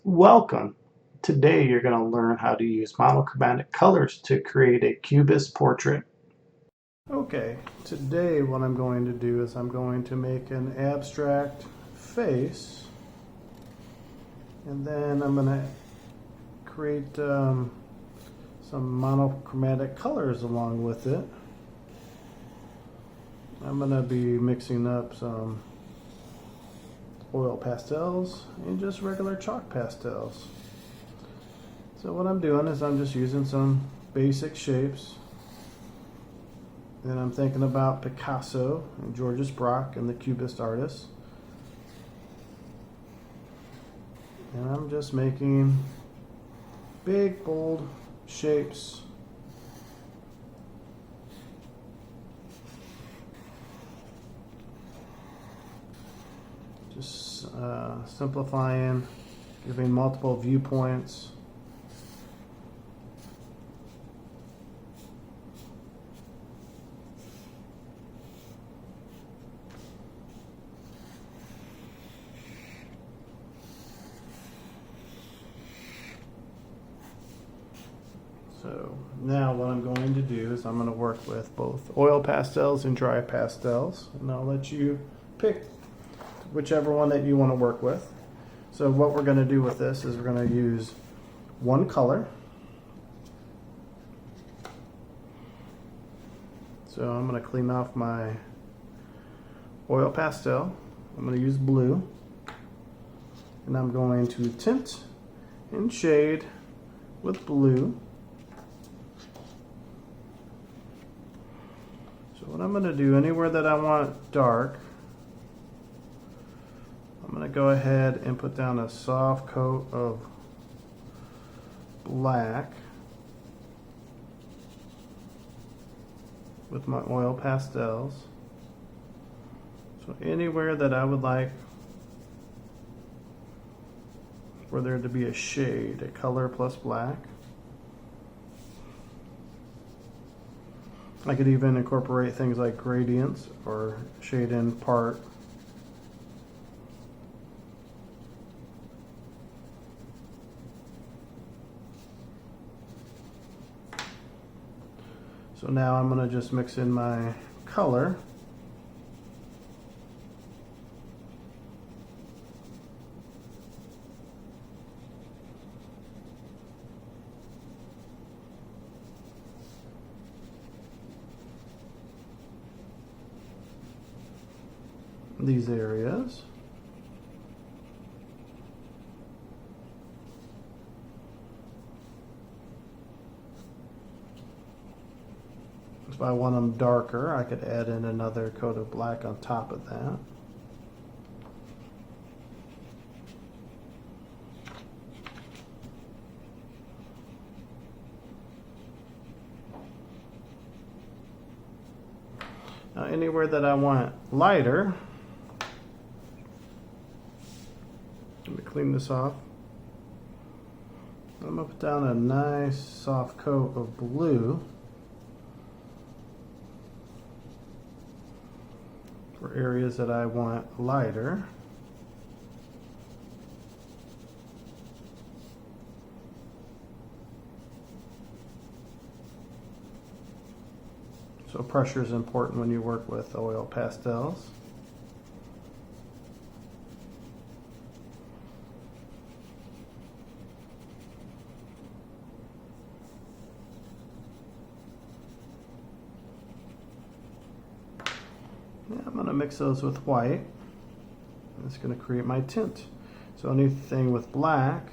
Welcome! Today you're going to learn how to use monochromatic colors to create a cubist portrait. Okay, today what I'm going to do is I'm going to make an abstract face, and then I'm going to create some monochromatic colors along with it. I'm going to be mixing up some oil pastels and just regular chalk pastels. So what I'm doing is I'm just using some basic shapes. Then I'm thinking about Picasso and Georges Braque and the Cubist artists. And I'm just making big, bold shapes. Just simplifying, giving multiple viewpoints. So now what I'm going to do is I'm going to work with both oil pastels and dry pastels, and I'll let you pick whichever one that you want to work with. So what we're going to do with this is we're going to use one color. So I'm going to clean off my oil pastel. I'm going to use blue, and I'm going to tint and shade with blue. So what I'm going to do, anywhere that I want dark, I'm going to go ahead and put down a soft coat of black with my oil pastels. So anywhere that I would like for there to be a shade, a color plus black. I could even incorporate things like gradients or shade in part. So now I'm going to just mix in my color. These areas. If I want them darker, I could add in another coat of black on top of that. Now anywhere that I want lighter, let me clean this off. I'm going to put down a nice soft coat of blue for areas that I want lighter. So pressure is important when you work with oil pastels. I'm going to mix those with white. It's going to create my tint. So anything with black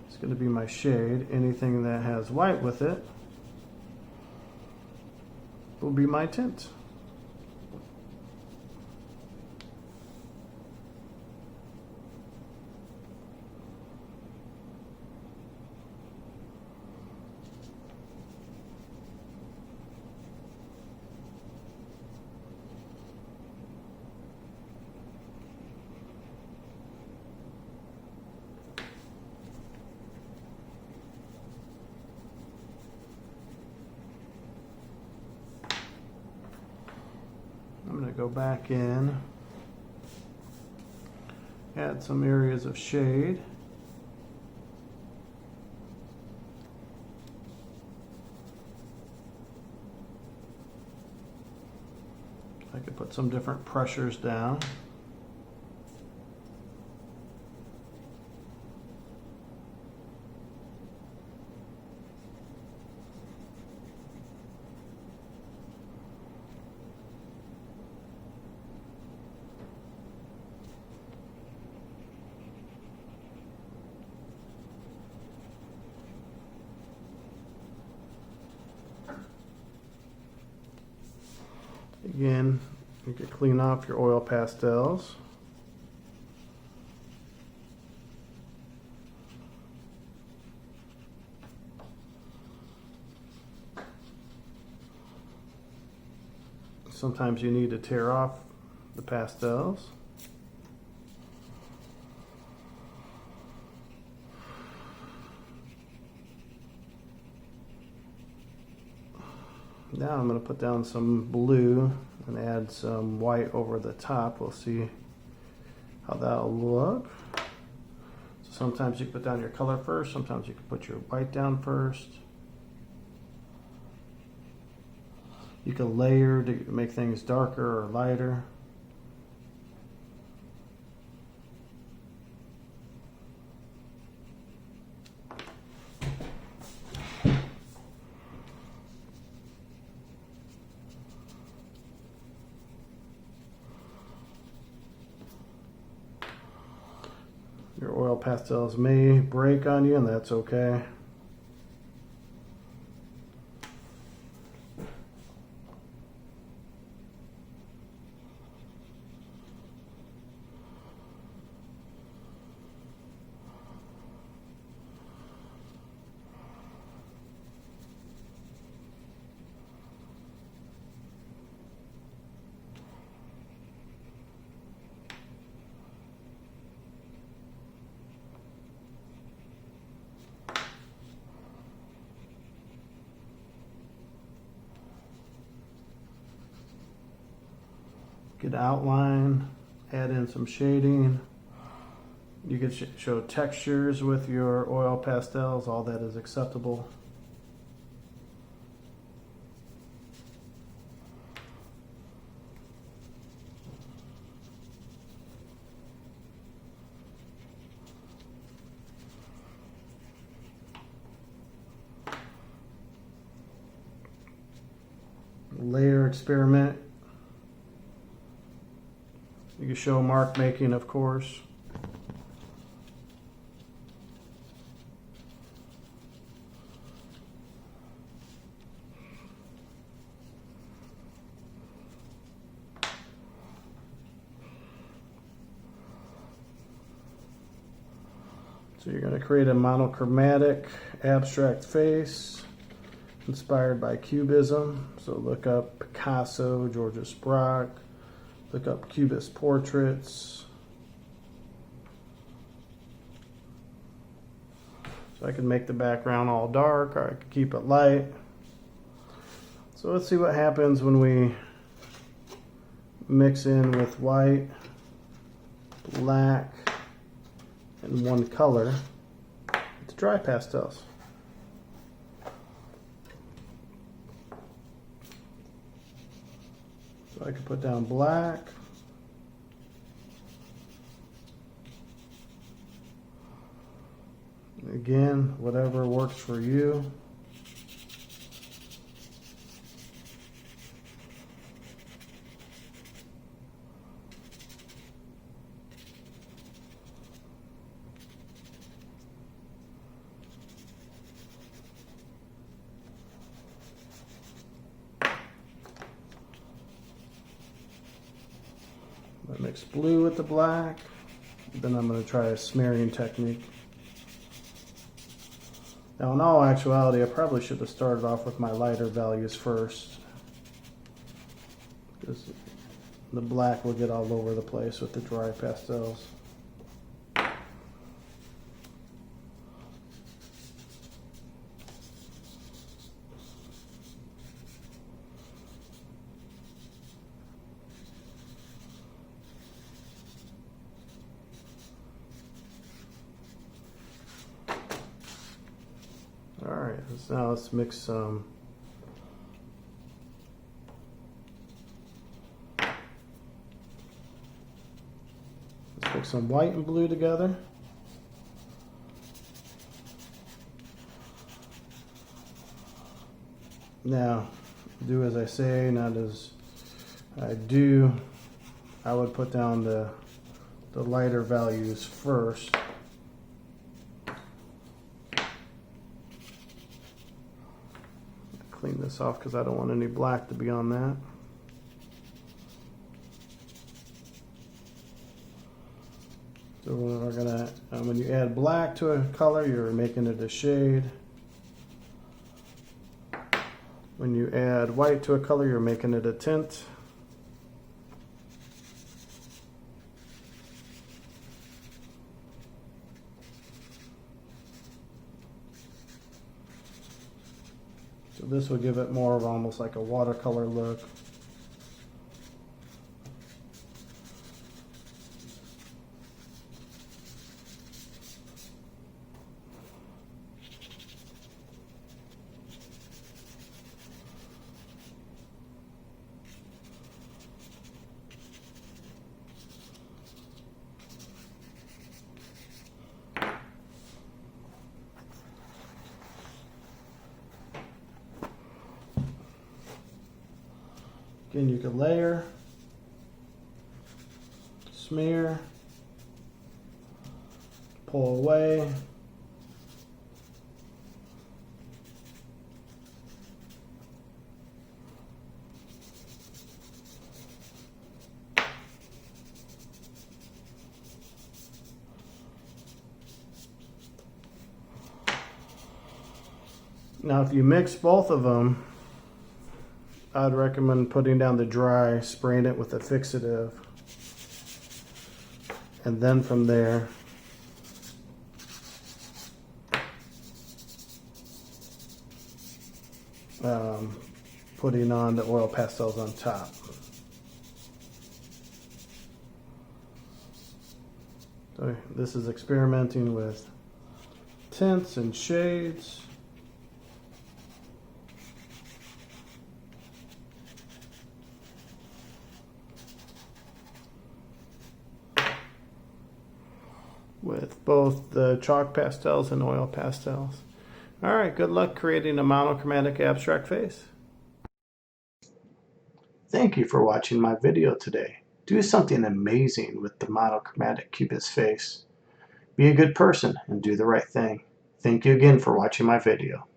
is going to be my shade. Anything that has white with it will be my tint. I'm going to go back in, add some areas of shade. put some different pressures down. Again, you can clean off your oil pastels. Sometimes you need to tear off the pastels. Now I'm going to put down some blue and add some white over the top. We'll see how that'll look. So sometimes you put down your color first, sometimes you can put your white down first. You can layer to make things darker or lighter. Your oil pastels may break on you, and that's okay. Good outline, add in some shading. You can show textures with your oil pastels, all that is acceptable. Layer experiment. You can show mark making, of course. So you're going to create a monochromatic abstract face inspired by Cubism. So look up Picasso, Georges Braque. Look up Cubist portraits. So I can make the background all dark, or I can keep it light. So let's see what happens when we mix in with white, black, and one color with dry pastels. So I can put down black. Again, whatever works for you. I mix blue with the black. Then I'm going to try a smearing technique. Now in all actuality, I probably should have started off with my lighter values first, because the black will get all over the place with the dry pastels. Alright, so now let's mix some mix some white and blue together. Now, do as I say, not as I do. I would put down the lighter values first. Clean this off because I don't want any black to be on that. So we're gonna, when you add black to a color, you're making it a shade. When you add white to a color, you're making it a tint. So this will give it more of almost like a watercolor look. Again, you can layer, smear, pull away. Now, if you mix both of them, I'd recommend putting down the dry, spraying it with a fixative, and then from there putting on the oil pastels on top. So this is experimenting with tints and shades. With both the chalk pastels and oil pastels. All right, good luck creating a monochromatic abstract face. Thank you for watching my video today. Do something amazing with the monochromatic Cubist face. Be a good person and do the right thing. Thank you again for watching my video.